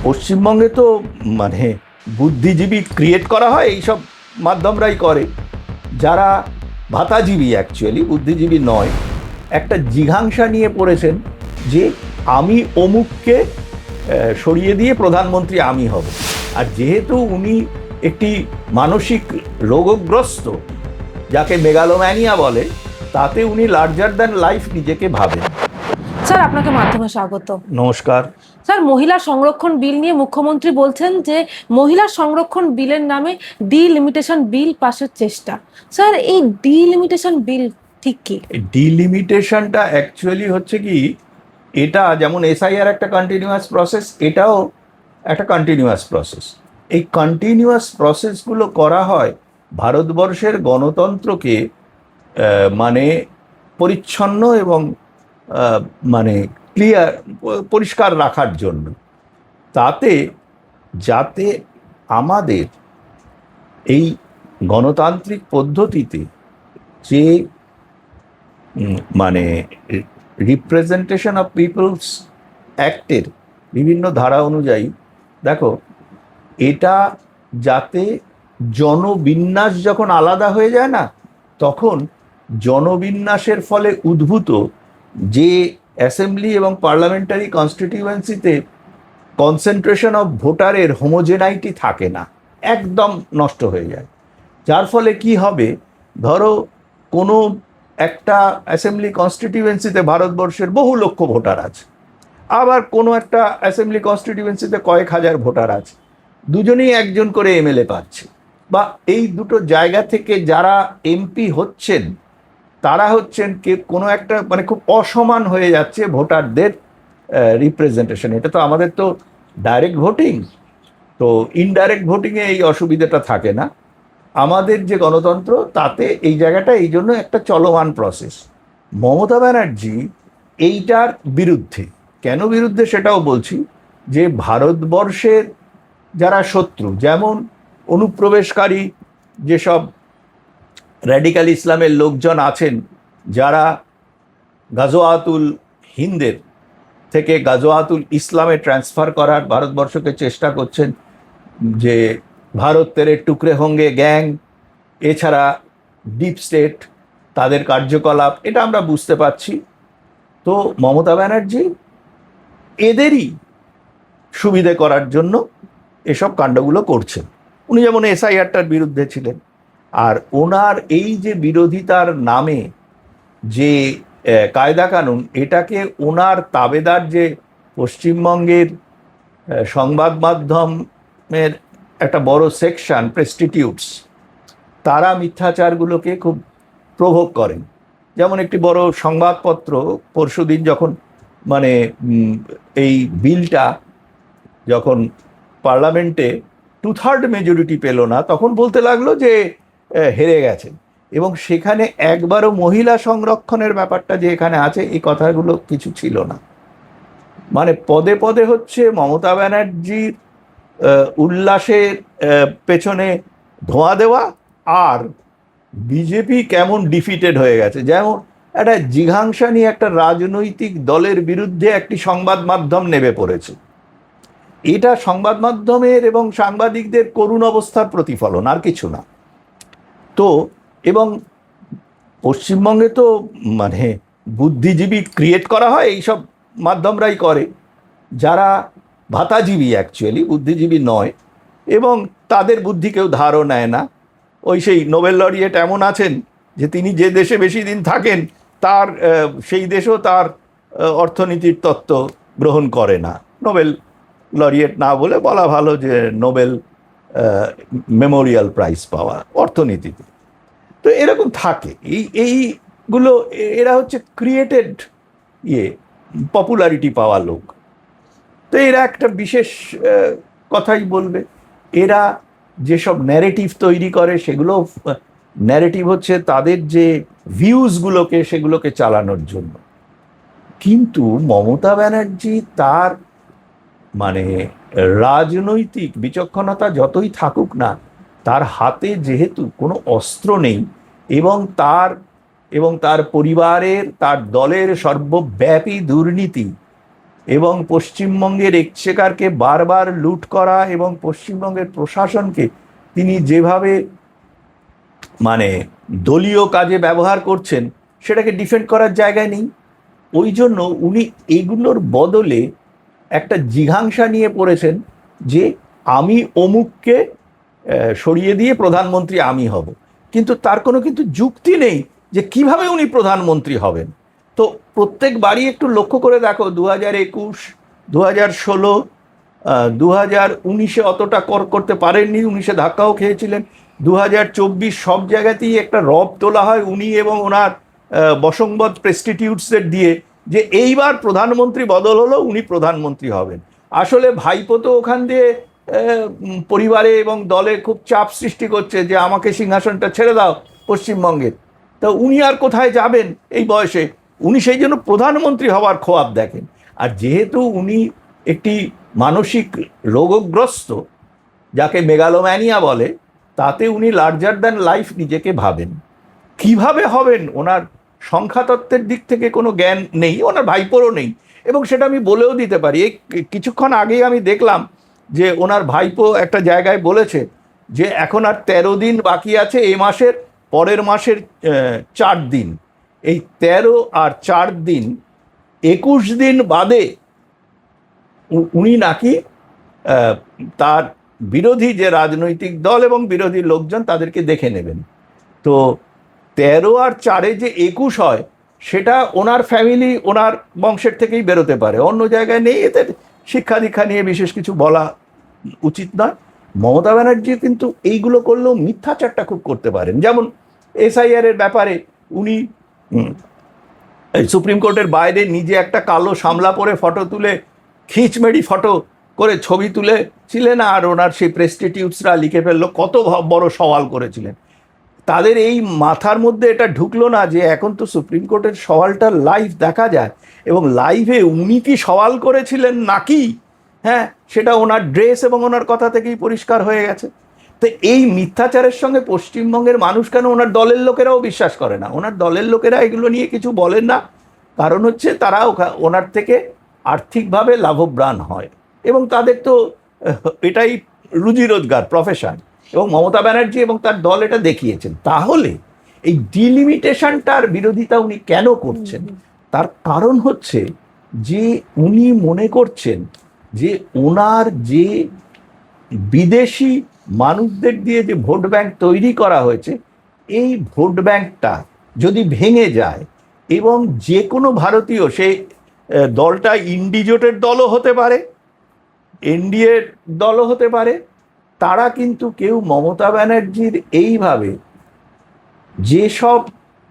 পশ্চিমবঙ্গে তো মানে বুদ্ধিজীবী ক্রিয়েট করা হয় এইসব মাধ্যমরাই করে, যারা ভাতাজীবী অ্যাকচুয়ালি বুদ্ধিজীবী নয়, একটা জিঘাংসা নিয়ে পড়েছেন যে আমি অমুককে সরিয়ে দিয়ে প্রধানমন্ত্রী আমি হব। আর যেহেতু উনি একটি মানসিক রোগগ্রস্ত, যাকে মেগালোম্যানিয়া বলে, তাতে উনি লার্জার দ্যান লাইফ নিজেকে ভাবেন। স্যার, আপনাকে মাধ্যমে স্বাগত। নমস্কার। স্যার, মহিলা সংরক্ষণ বিল নিয়ে মুখ্যমন্ত্রী বলছেন যে মহিলা সংরক্ষণ বিলের নামে ডিলিমিটেশন বিল পাশের চেষ্টা। স্যার, এই ডিলিমিটেশন বিল ঠিক কি? ডিলিমিটেশনটা অ্যাকচুয়ালি হচ্ছে কি, এটা যেমন এসআইআর একটা কন্টিনিউয়াস প্রসেস, এটাও একটা কন্টিনিউয়াস প্রসেস। এই কন্টিনিউয়াস প্রসেসগুলো করা হয় ভারতবর্ষের গণতন্ত্রকে মানে পরিচ্ছন্ন এবং মানে ক্লিয়ার, পরিষ্কার রাখার জন্য, তাতে যাতে আমাদের এই গণতান্ত্রিক পদ্ধতিতে যে মানে রিপ্রেজেন্টেশন অফ পিপলস অ্যাক্টের বিভিন্ন ধারা অনুযায়ী, দেখো, এটা যাতে জনবিন্যাস যখন আলাদা হয়ে যায় না, তখন জনবিন্যাসের ফলে উদ্ভূত যে অ্যাসেম্বলি এবং পার্লামেন্টারি কনস্টিটিউয়েন্সিতে কনসেন্ট্রেশন অফ ভোটারের হোমোজেনাইটি থাকে না, একদম নষ্ট হয়ে যায়। যার ফলে কি হবে, ধরো কোনো একটা অ্যাসেম্বলি কনস্টিটিউয়েন্সিতে ভারতবর্ষের বহু লক্ষ ভোটার আছে, আবার কোনো একটা অ্যাসেম্বলি কনস্টিটিউয়েন্সিতে কয়েক হাজার ভোটার আছে, দুজনেই একজন করে এমএলএ পাচ্ছে, বা এই দুটো জায়গা থেকে যারা এমপি হচ্ছেন তারা হচ্ছেন কোনো একটা মানে খুব অসমান হয়ে যাচ্ছে ভোটারদের রিপ্রেজেন্টেশন। এটা তো আমাদের তো ডাইরেক্ট ভোটিং, তো ইনডাইরেক্ট ভোটিংয়ে এই অসুবিধাটা থাকে না। আমাদের যে গণতন্ত্র, তাতে এই জায়গাটা এই জন্য একটা চলমান প্রসেস। মমতা ব্যানার্জি এইটার বিরুদ্ধে। কেন বিরুদ্ধে সেটাও বলছি, যে ভারতবর্ষের যারা শত্রু, যেমন অনুপ্রবেশকারী যেসব র্যাডিক্যাল ইসলামের লোকজন আছেন, যারা গাজওয়াতুল হিন্দের থেকে গাজওয়াতুল ইসলামে ট্রান্সফার করার ভারতবর্ষকে চেষ্টা করছেন, যে ভারত তেরে টুকরে হোঙ্গে গ্যাং, এছাড়া ডিপ স্টেট, তাদের কার্যকলাপ, এটা আমরা বুঝতে পারছি। তো মমতা ব্যানার্জি এদেরই সুবিধে করার জন্য এসব কাণ্ডগুলো করছেন। উনি যেমন এসআইআরটার বিরুদ্ধে ছিলেন, আর ওনার এই যে বিরোধিতার নামে যে কায়দা কানুন, এটাকে ওনার তাবেদার যে পশ্চিমবঙ্গের সংবাদ মাধ্যমের একটা বড় সেকশন প্রেস্টিটিউটস, তারা মিথ্যাচারগুলোকে খুব প্রভোগ করেন। যেমন একটি বড় সংবাদপত্র পরশুদিন যখন মানে এই বিলটা যখন পার্লামেন্টে 2/3 মেজরিটি পেল না, তখন বলতে লাগলো যে হেরে গেছেন, এবং সেখানে একবারও মহিলা সংরক্ষণের ব্যাপারটা যে এখানে আছে এই কথাগুলো কিছু ছিল না। মানে পদে পদে হচ্ছে মমতা ব্যানার্জির উল্লাসের পেছনে ধোঁয়া দেওয়া, আর বিজেপি কেমন ডিফিটেড হয়ে গেছে। যেমন একটা জিঘাংসা নিয়ে একটা রাজনৈতিক দলের বিরুদ্ধে একটি সংবাদ মাধ্যম নেমে পড়েছে, এটা সংবাদ মাধ্যমের এবং সাংবাদিকদের করুণ অবস্থার প্রতিফলন, আর কিছু না। তো এবং পশ্চিমবঙ্গে তো মানে বুদ্ধিজীবী ক্রিয়েট করা হয় এইসব মাধ্যমরাই করে, যারা ভাতাজীবী অ্যাকচুয়ালি বুদ্ধিজীবী নয়, এবং তাদের বুদ্ধি কেউ ধারও নেয় না। ওই সেই নোবেল লরিয়েট এমন আছেন যে তিনি যে দেশে বেশি দিন থাকেন, তার সেই দেশও তার অর্থনীতির তত্ত্ব গ্রহণ করে না। নোবেল লরিয়েট না বলে বলা ভালো যে নোবেল মেমোরিয়াল প্রাইজ পাওয়া অর্থনীতিতে। তো এরকম থাকে, এইগুলো এরা হচ্ছে ক্রিয়েটেড পপুলারিটি পাওয়া লোক। তো এরা একটা বিশেষ কথাই বলবে। এরা যেসব ন্যারেটিভ তৈরি করে, সেগুলো ন্যারেটিভ হচ্ছে তাদের যে ভিউজগুলোকে, সেগুলোকে চালানোর জন্য। কিন্তু মমতা ব্যানার্জি তার মানে রাজনৈতিক বিচক্ষণতা যতই থাকুক না, তার হাতে যেহেতু কোনো অস্ত্র নেই, এবং তার পরিবারের, তার দলের সর্বব্যাপী দুর্নীতি, এবং পশ্চিমবঙ্গের এক্সচেকারকে বারবার লুট করা এবং পশ্চিমবঙ্গের প্রশাসনকে তিনি যেভাবে মানে দলীয় কাজে ব্যবহার করছেন সেটাকে ডিফেন্ড করার জায়গায় নেই। ওই জন্য উনি এগুলোর বদলে একটা জিঘাংসা নিয়ে পড়েছেন যে আমি অমুককে সরিয়ে দিয়ে প্রধানমন্ত্রী আমি হব, কিন্তু তার কোনো কিন্তু যুক্তি নেই যে কিভাবে উনি প্রধানমন্ত্রী হবেন। তো প্রত্যেক বাড়ি একটু লক্ষ্য করে দেখো, 2021, 2016, 2019 অতটা করতে পারেননি, 19 ধাক্কাও খেয়েছিলেন। 2024 সব জায়গাতেই একটা রব তোলা হয় উনি এবং ওনার বশংবদ প্রেস্টিটিউটসের দিয়ে যে এইবার প্রধানমন্ত্রী বদল হলো, উনি প্রধানমন্ত্রী হবেন। আসলে ভাইপো তো ওখান দিয়ে পরিবারে এবং দলে খুব চাপ সৃষ্টি করছে যে আমাকে সিংহাসনটা ছেড়ে দাও পশ্চিমবঙ্গের। তা উনি আর কোথায় যাবেন এই বয়সে? উনি সেই জন্য প্রধানমন্ত্রী হওয়ার খোয়াব দেখেন। আর যেহেতু উনি একটি মানসিক রোগগ্রস্ত, যাকে মেগালোম্যানিয়া বলে, তাতে উনি লার্জার দ্যান লাইফ নিজেকে ভাবেন। কিভাবে হবেন ওনার সংখ্যাতত্ত্বের দিক থেকে কোনো জ্ঞান নেই, ওনার ভাইপোরও নেই। এবং সেটা আমি বলেও দিতে পারি, এই কিছুক্ষণ আগেই আমি দেখলাম যে ওনার ভাইপো একটা জায়গায় বলেছে যে এখন আর 13 দিন বাকি আছে এই মাসের, পরের মাসের 4 দিন, এই 13 আর 4 দিন 21 দিন বাদে উনি নাকি তার বিরোধী যে রাজনৈতিক দল এবং বিরোধী লোকজন তাদেরকে দেখে নেবেন। তো 13 আর 4-এ যে 21 হয় সেটা ওনার ফ্যামিলি, ওনার বংশের থেকেই বেরোতে পারে, অন্য জায়গায় নেই। এতে শিক্ষা দীক্ষা নিয়ে বিশেষ কিছু বলা উচিত নয়। মমতা ব্যানার্জি কিন্তু এইগুলো করলেও মিথ্যাচারটা খুব করতে পারেন। যেমন এসআইআর এর ব্যাপারে উনি সুপ্রিম কোর্টের বাইরে নিজে একটা কালো সামলা পরে ফটো তুলে, খিঁচমেড়ি ফটো করে ছবি তুলেছিলেন, আর ওনার সেই প্রেস্টিটিউটসরা লিখে ফেললো কত বড় সওয়াল করেছিলেন। তাদের এই মাথার মধ্যে এটা ঢুকলো না যে এখন তো সুপ্রিম কোর্টের সওয়ালটা লাইভ দেখা যায়, এবং লাইভে উনি কি সওয়াল করেছিলেন নাকি, হ্যাঁ, সেটা ওনার ড্রেস এবং ওনার কথা থেকেই পরিষ্কার হয়ে গেছে। তো এই মিথ্যাচারের সঙ্গে পশ্চিমবঙ্গের মানুষ কেন ওনার দলের লোকেরাও বিশ্বাস করে না, ওনার দলের লোকেরা এগুলো নিয়ে কিছু বলেন না, কারণ হচ্ছে তারা ওনার থেকে আর্থিকভাবে লাভবান হয় এবং তাদের তো এটাই রুজি রোজগার, প্রফেশন। এবং মমতা ব্যানার্জি এবং তার দল এটা দেখিয়েছেন। তাহলে এই ডিলিমিটেশনটার বিরোধিতা উনি কেন করছেন? তার কারণ হচ্ছে যে উনি মনে করছেন যে ওনার যে বিদেশি মানুষদের দিয়ে যে ভোট ব্যাংক তৈরি করা হয়েছে, এই ভোট ব্যাংকটা যদি ভেঙে যায় এবং যে কোনো ভারতীয়, সেই দলটা ইন্ডিজোটের দলও হতে পারে, এনডিএর দলও হতে পারে, তারা কিন্তু কেউ মমতা ব্যানার্জির এইভাবে যেসব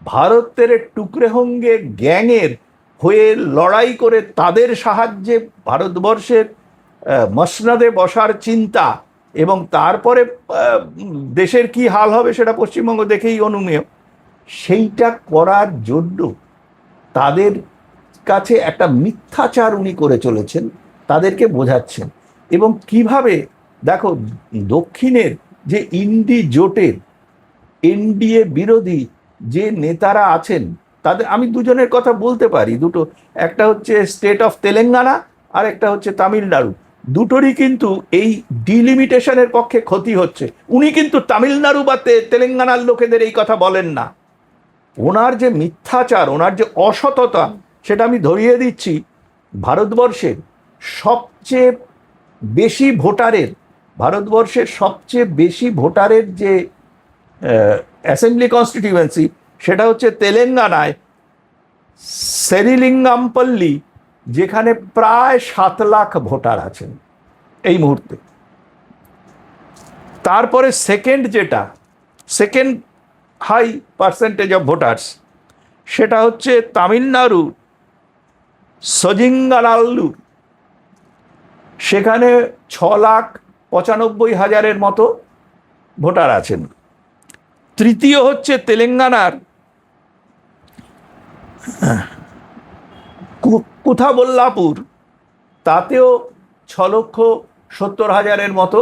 ভারতের টুকরেহঙ্গে গ্যাংয়ের হয়ে লড়াই করে তাদের সাহায্যে ভারতবর্ষের মসনদে বসার চিন্তা, এবং তারপরে দেশের কি হাল হবে সেটা পশ্চিমবঙ্গ দেখেই অনুমেয়, সেইটা করার জন্য তাদের কাছে একটা মিথ্যাচার উনি করে চলেছেন, তাদেরকে বোঝাচ্ছেন। এবং কিভাবে দেখো, দক্ষিণের যে ইন্ডি জোটের এনডিএ বিরোধী যে নেতারা আছেন, তাদের আমি দুজনের কথা বলতে পারি, দুটো, একটা হচ্ছে স্টেট অফ তেলেঙ্গানা আর একটা হচ্ছে তামিলনাড়ু। দুটোরই কিন্তু এই ডিলিমিটেশনের পক্ষে ক্ষতি হচ্ছে। উনি কিন্তু তামিলনাড়ু বা তেলেঙ্গানার লোকেদের এই কথা বলেন না। ওনার যে মিথ্যাচার, ওনার যে অসততা, সেটা আমি ধরিয়ে দিচ্ছি। ভারতবর্ষের সবচেয়ে বেশি ভোটারের, ভারতবর্ষের সবচেয়ে বেশি ভোটারের যে অ্যাসেম্বলি কনস্টিটিউয়েন্সি, সেটা হচ্ছে তেলেঙ্গানায় সেরিলিঙ্গামপল্লী, যেখানে প্রায় 7 লাখ ভোটার আছেন এই মুহূর্তে। তারপরে second high percentage of voters, সেটা হচ্ছে তামিলনাড়ু সজিঙ্গানাল্লু, সেখানে 6,95,000 মতো ভোটার আছেন। তৃতীয় হচ্ছে তেলেঙ্গানার কুথাবল্লাপুর, তাতেও 6,70,000 মতো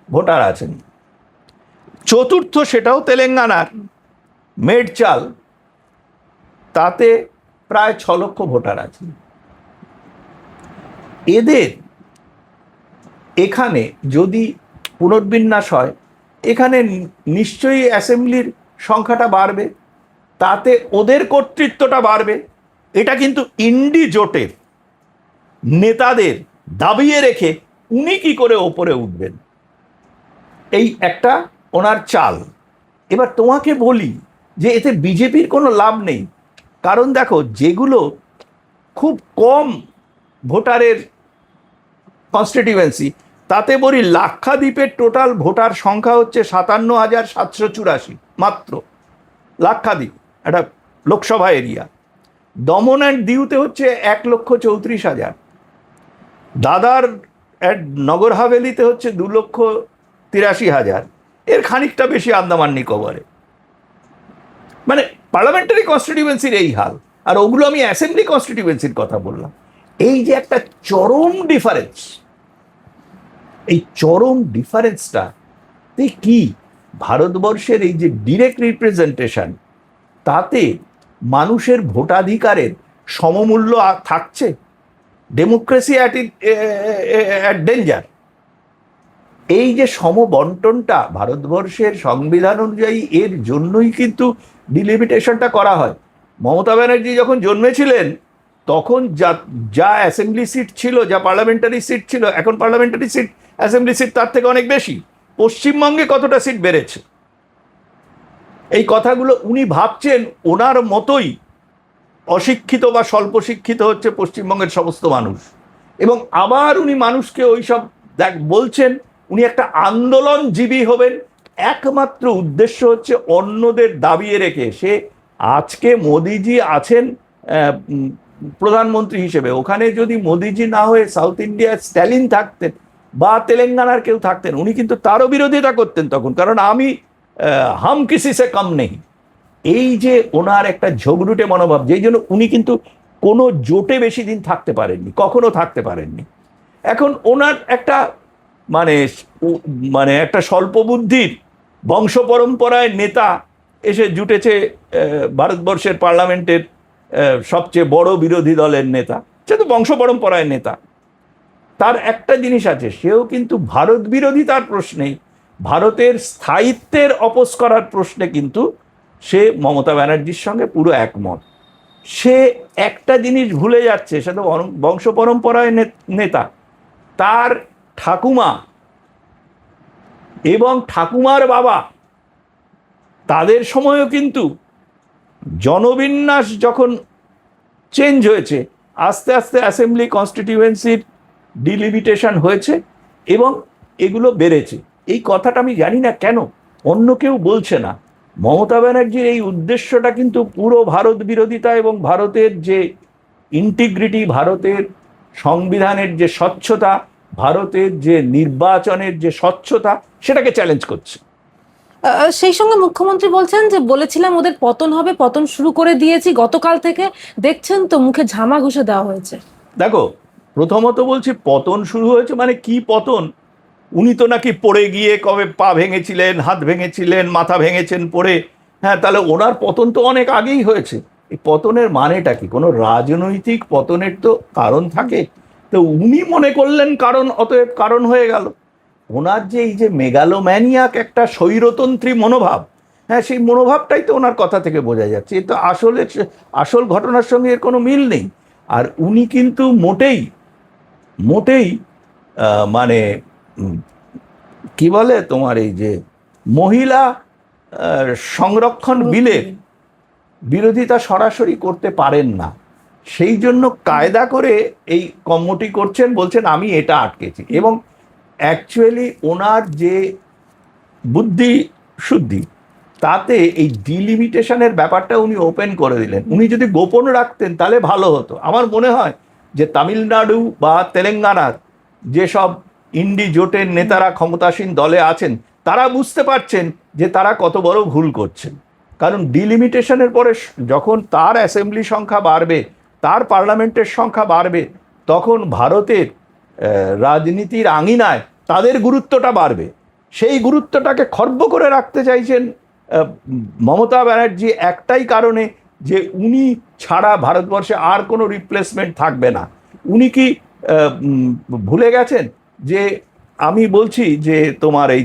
ভোটার আছেন। চতুর্থ, সেটাও তেলেঙ্গানার মেডচাল, তাতে প্রায় 6 লক্ষ ভোটার আছেন। এদের এখানে যদি পুনর্বিন্যাস হয়, এখানে নিশ্চয়ই অ্যাসেম্বলির সংখ্যাটা বাড়বে, তাতে ওদের কর্তৃত্বটা বাড়বে। এটা কিন্তু ইন্ডি জোটের নেতাদের দাবিয়ে রেখে উনি কি করে ওপরে উঠবেন, এই একটা ওনার চাল। এবার তোমাকে বলি যে এতে বিজেপির কোনো লাভ নেই, কারণ দেখো যেগুলো খুব কম ভোটারের কনস্টিটিউয়েন্সি, তাতে বলি লাক্ষাদ্বীপের টোটাল ভোটার সংখ্যা হচ্ছে 57,784 মাত্র। লাক্ষাদ্বীপ একটা লোকসভা এরিয়া। দমন অ্যান্ড দিউতে হচ্ছে 1,34,000। দাদার নগর হাভেলিতে হচ্ছে 2,83,000। এর খানিকটা বেশি আন্দামান নিকোবরে। মানে পার্লামেন্টারি কনস্টিটিউয়েন্সির এই হাল, আর ওগুলো আমি অ্যাসেম্বলি কনস্টিটিউয়েন্সির কথা বললাম। এই যে একটা চরম ডিফারেন্স, এই চরম ডিফারেন্সটা কি ভারতবর্ষের এই যে ডিরেক্ট রিপ্রেজেন্টেশন, তাতে মানুষের ভোটাধিকারের সমমূল্য থাকছে? Democracy at danger. এই যে সমবন্টনটা ভারতবর্ষের সংবিধান অনুযায়ী, এর জন্যই কিন্তু ডিলিমিটেশনটা করা হয়। মমতা ব্যানার্জি যখন জন্মেছিলেন তখন যা অ্যাসেম্বলি সিট ছিল, যা পার্লামেন্টারি সিট ছিল, এখন পার্লামেন্টারি সিট অ্যাসেম্বলি সিট তার থেকে অনেক বেশি। পশ্চিমবঙ্গে কতটা সিট বেড়েছে, এই কথাগুলো উনি ভাবছেন ওনার মতোই অশিক্ষিত বা স্বল্প শিক্ষিত হচ্ছে পশ্চিমবঙ্গের সমস্ত মানুষ। এবং আবার উনি মানুষকে ওইসব বলছেন উনি একটা আন্দোলনজীবী হবেন। একমাত্র উদ্দেশ্য হচ্ছে অন্যদের দাবিয়ে রেখে। সে আজকে মোদিজি আছেন প্রধানমন্ত্রী হিসেবে, ওখানে যদি মোদিজি না হয়ে সাউথ ইন্ডিয়ার স্ট্যালিন থাকতেন বা তেলেঙ্গানার কেউ থাকতেন, উনি কিন্তু তারও বিরোধিতা করতেন তখন, কারণ আমি হাম কিসি সে কম নেই। এই যে ওনার একটা ঝগড়ুটে মনোভাব, যেই জন্য উনি কিন্তু কোনো জোটে বেশি দিন থাকতে পারেননি, কখনো থাকতে পারেননি। এখন ওনার একটা মানে একটা স্বল্প বুদ্ধির বংশ পরম্পরায় নেতা এসে জুটেছে ভারতবর্ষের পার্লামেন্টের সবচেয়ে বড় বিরোধী দলের নেতা, সে তো বংশ পরম্পরায় নেতা। তার একটা জিনিস আছে, সেও কিন্তু ভারত বিরোধিতার প্রশ্নেই, ভারতের স্থায়িত্বের অপোজ করার প্রশ্নে কিন্তু সে মমতা ব্যানার্জির সঙ্গে পুরো একমত। সে একটা জিনিস ভুলে যাচ্ছে, সে তো বংশ পরম্পরায় নেতা। তার ঠাকুমা এবং ঠাকুমার বাবা, তাদের সময়ও কিন্তু জনবিন্যাস যখন চেঞ্জ হয়েছে, আস্তে আস্তে অ্যাসেম্বলি কনস্টিটিউয়েন্সির ডিলিমিটেশন হয়েছে এবং এগুলো বেড়েছে। এই কথাটা আমি জানি না কেন অন্য কেউ বলছে না। মমতা ব্যানার্জির এই উদ্দেশ্যটা কিন্তু পুরো ভারত বিরোধিতা এবং ভারতের যে ইন্টিগ্রিটি, ভারতের সংবিধানের যে স্বচ্ছতা, ভারতের যে নির্বাচনের যে স্বচ্ছতা, সেটাকে চ্যালেঞ্জ করছে। সেই সঙ্গে মুখ্যমন্ত্রী বলছেন যে বলেছিলাম ওদের পতন হবে, পতন শুরু করে দিয়েছি গতকাল থেকে, দেখছেন তো মুখে ঝামা ঘষে দেওয়া হয়েছে। দেখো, প্রথমত বলছি পতন শুরু হয়েছে মানে কি পতন? উনি তো নাকি পড়ে গিয়ে কবে পা ভেঙেছিলেন, হাত ভেঙেছিলেন, মাথা ভেঙেছেন পড়ে। হ্যাঁ, তাহলে ওনার পতন তো অনেক আগেই হয়েছে। এই পতনের মানেটা কি? কোনো রাজনৈতিক পতনের তো কারণ থাকে, তো উনি মনে করলেন কারণ, অতএব কারণ হয়ে গেল। ওনার যে এই যে মেগালোম্যানিয়াক একটা স্বৈরতন্ত্রী মনোভাব, হ্যাঁ, সেই মনোভাবটাই তো ওনার কথা থেকে বোঝা যাচ্ছে। এ তো আসল ঘটনার সঙ্গে এর কোনো মিল নেই। আর উনি কিন্তু মোটেই মানে কি বলে তোমার এই যে মহিলা সংরক্ষণ বিলের বিরোধিতা সরাসরি করতে পারেন না। সেই জন্য কায়দা করে এই কম্মটি করছেন, বলছেন আমি এটা আটকেছি। এবং অ্যাকচুয়ালি ওনার যে বুদ্ধি শুদ্ধি, তাতে এই ডিলিমিটেশনের ব্যাপারটা উনি ওপেন করে দিলেন। উনি যদি গোপন রাখতেন তাহলে ভালো হতো। আমার মনে হয় যে তামিলনাড়ু বা তেলেঙ্গানার যেসব ইন্ডি জোটের নেতারা ক্ষমতাসীন দলে আছেন, তারা বুঝতে পারছেন যে তারা কত বড় ভুল করছেন। কারণ ডিলিমিটেশনের পরে যখন তার অ্যাসেম্বলি সংখ্যা বাড়বে, তার পার্লামেন্টের সংখ্যা বাড়বে, তখন ভারতের রাজনীতির আঙিনায় তাদের গুরুত্বটা বাড়বে। সেই গুরুত্বটাকে খর্ব করে রাখতে চাইছেন মমতা ব্যানার্জি একটাই কারণে, যে উনি ছাড়া ভারতবর্ষে আর কোনো রিপ্লেসমেন্ট থাকবে না। উনি কি ভুলে গেছেন যে আমি বলছি যে তোমার এই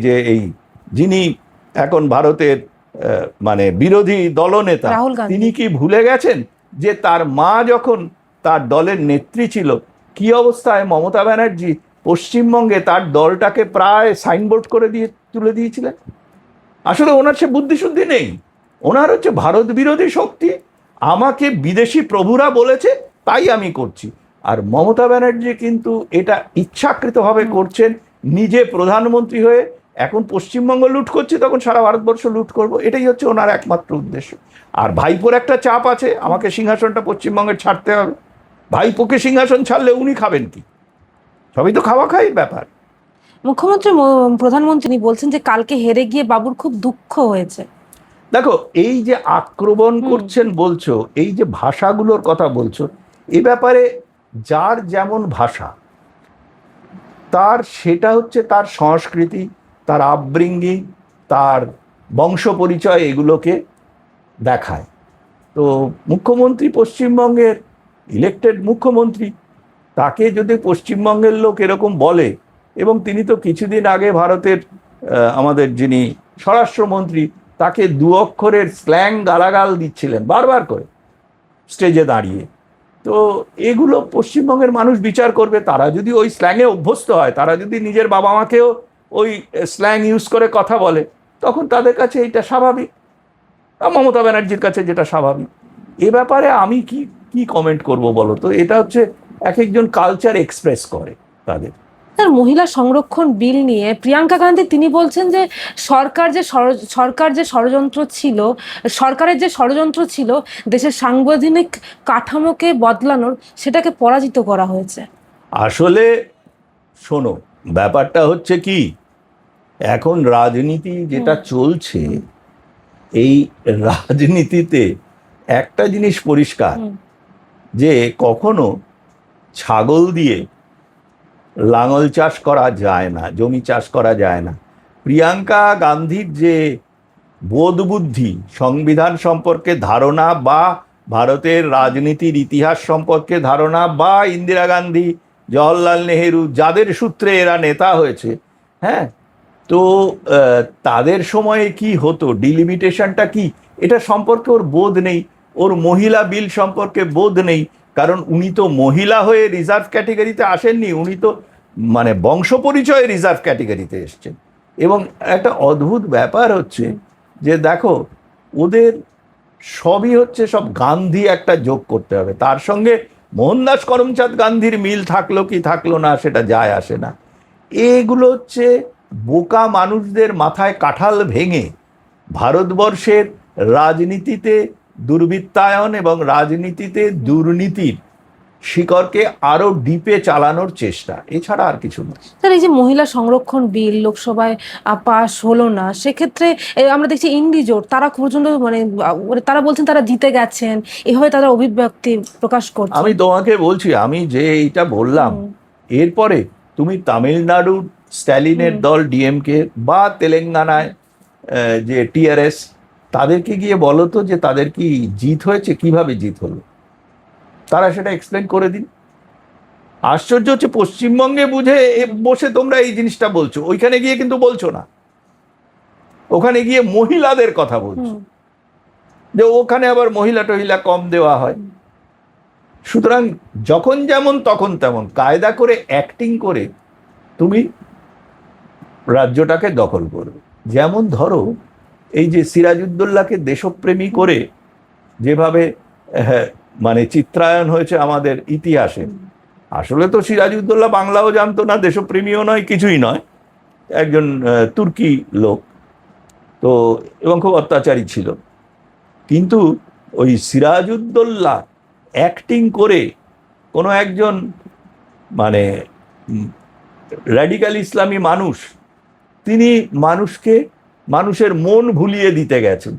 যিনি এখন ভারতের মানে বিরোধী দলনেতা, রাহুল গান্ধী। তিনি কি ভুলে গেছেন যে তার মা যখন তার দলের নেত্রী ছিল, কি অবস্থায় মমতা ব্যানার্জি পশ্চিমবঙ্গে তার দলটাকে প্রায় সাইনবোর্ড করে দিয়ে তুলে দিয়েছিলেন? আসলে ওনার সে বুদ্ধিশুদ্ধি নেই, ওনার হচ্ছে ভারত বিরোধী শক্তি, আমাকে বিদেশি প্রভুরা বলেছে তাই আমি করছি। আর মমতা ব্যানার্জি কিন্তু এটা ইচ্ছাকৃতভাবে করছেন, নিজে প্রধানমন্ত্রী হয়ে এখন পশ্চিমবঙ্গ লুট করছে, তখন সারা ভারতবর্ষ লুট করব, এটাই হচ্ছে ওনার একমাত্র উদ্দেশ্য। আর ভাইপোর একটা চাপ আছে, আমাকে সিংহাসনটা পশ্চিমবঙ্গের ছাড়তে হবে। ভাইপোকে সিংহাসন ছাড়লে উনি খাবেন কি? সবই তো খাওয়া খাই ব্যাপার। মুখ্যমন্ত্রী প্রধানমন্ত্রী বলছেন যে কালকে হেরে গিয়ে বাবুর খুব দুঃখ হয়েছে। দেখো, এই যে আক্রমণ করছেন বলছো, এই যে ভাষাগুলোর কথা বলছো, এ ব্যাপারে যার যেমন ভাষা, তার সেটা হচ্ছে তার সংস্কৃতি, তার আপব্রিঙ্গিং, তার বংশ পরিচয়, এগুলোকে দেখায়। তো মুখ্যমন্ত্রী পশ্চিমবঙ্গের ইলেক্টেড মুখ্যমন্ত্রী, তাকে যদি পশ্চিমবঙ্গের লোক এরকম বলে, এবং তিনি তো কিছুদিন আগে ভারতের আমাদের যিনি স্বরাষ্ট্রমন্ত্রী, তাকে দু অক্ষরের স্ল্যাং গালাগাল দিচ্ছিলেন বারবার করে স্টেজে দাঁড়িয়ে। তো এগুলো পশ্চিমবঙ্গের মানুষ বিচার করবে। তারা যদি ওই স্ল্যাংয়ে অভ্যস্ত হয়, তারা যদি নিজের বাবা মাকেও ওই স্ল্যাং ইউজ করে কথা বলে, তখন তাদের কাছে এটা স্বাভাবিক, মমতা ব্যানার্জির কাছে যেটা স্বাভাবিক। এ ব্যাপারে আমি কি কি কমেন্ট করব বলো তো? এটা হচ্ছে এক একজন কালচার এক্সপ্রেস করে তাদের। স্যার, মহিলা সংরক্ষণ বিল নিয়ে প্রিয়াঙ্কা গান্ধী তিনি বলছেন যে সরকারের যে ষড়যন্ত্র ছিল দেশের সাংবিধানিক কাঠামোকে বদলানোর, সেটাকে পরাজিত করা হয়েছে। আসলে শোনো, ব্যাপারটা হচ্ছে কি, এখন রাজনীতি যেটা চলছে, এই রাজনীতিতে একটা জিনিস পরিষ্কার, যে কখনো ছাগল দিয়ে লাঙল চাষ করা যায় না, জমি চাষ করা যায় না। প্রিয়াঙ্কা গান্ধীর যে বোধ বুদ্ধি, সংবিধান সম্পর্কে ধারণা, বা ভারতের রাজনীতির ইতিহাস সম্পর্কে ধারণা, বা ইন্দিরা গান্ধী, জওহরলাল নেহেরু, যাদের সূত্রে এরা নেতা হয়েছে, হ্যাঁ, তো তাদের সময়ে কি হতো, ডিলিমিটেশনটা কি, এটা সম্পর্কে ওর বোধ নেই। ওর মহিলা বিল সম্পর্কে বোধ নেই, কারণ উনি তো মহিলা হয়ে রিজার্ভ ক্যাটেগরিতে আসেননি, উনি তো মানে বংশ পরিচয়ে রিজার্ভ ক্যাটেগরিতে এসছেন। এবং একটা অদ্ভুত ব্যাপার হচ্ছে যে দেখো, ওদের সবই হচ্ছে সব গান্ধী একটা যোগ করতে হবে, তার সঙ্গে মোহনদাস করমচাঁদ গান্ধীর মিল থাকলো কি থাকলো না সেটা যায় আসে না। এগুলো হচ্ছে বোকা মানুষদের মাথায় কাঁঠাল ভেঙে ভারতবর্ষের রাজনীতিতে দুর্বৃত্তায়ন এবং রাজনীতিতে দুর্নীতির শিকড়কে আরো ডিপে চালানোর চেষ্টা, এছাড়া আর কিছু না। স্যার, এই যে মহিলা সংরক্ষণ বিল লোকসভায় পাশ হলো না, সেক্ষেত্রে আমরা দেখছি ইন্ডি জোট তারা পর্যন্ত তারা বলছেন তারা জিতে গেছেন, এভাবে তারা অভিব্যক্তি প্রকাশ করছে। আমি তোমাকে বলছি, আমি যে এইটা বললাম, এরপরে তুমি তামিলনাড়ুর স্ট্যালিনের দল ডিএমকে, বা তেলেঙ্গানায় যে টিআরএস, তাদেরকে গিয়ে বলো তো যে তাদের কি জিত হয়েছে, কিভাবে জিত হলো, তারা সেটা এক্সপ্লেন করে দিন। আশ্চর্য হচ্ছে, পশ্চিমবঙ্গে বুঝে বসে তোমরা এই জিনিসটা বলছো, ওইখানে গিয়ে কিন্তু বলছো না, ওখানে গিয়ে মহিলাদের কথা বলছো, যে ওখানে আবার মহিলা টহিলা কম দেওয়া হয়। সুতরাং যখন যেমন তখন তেমন কায়দা করে অ্যাক্টিং করে তুমি রাজ্যটাকে দখল করবে। যেমন ধরো, এই যে সিরাজউদ্দৌলাকে দেশপ্রেমী করে যেভাবে মানে চিত্রায়ন হয়েছে আমাদের ইতিহাসে, আসলে তো সিরাজউদ্দৌলা বাংলাও জানতো না, দেশপ্রেমীও নয়, কিছুই নয়, একজন তুর্কি লোক তো, এবং খুব অত্যাচারী ছিল। কিন্তু ওই সিরাজউদ্দৌলা অ্যাক্টিং করে কোনো একজন মানে র্যাডিক্যাল ইসলামী মানুষ, তিনি মানুষের মন ভুলিয়ে দিতে গেছেন।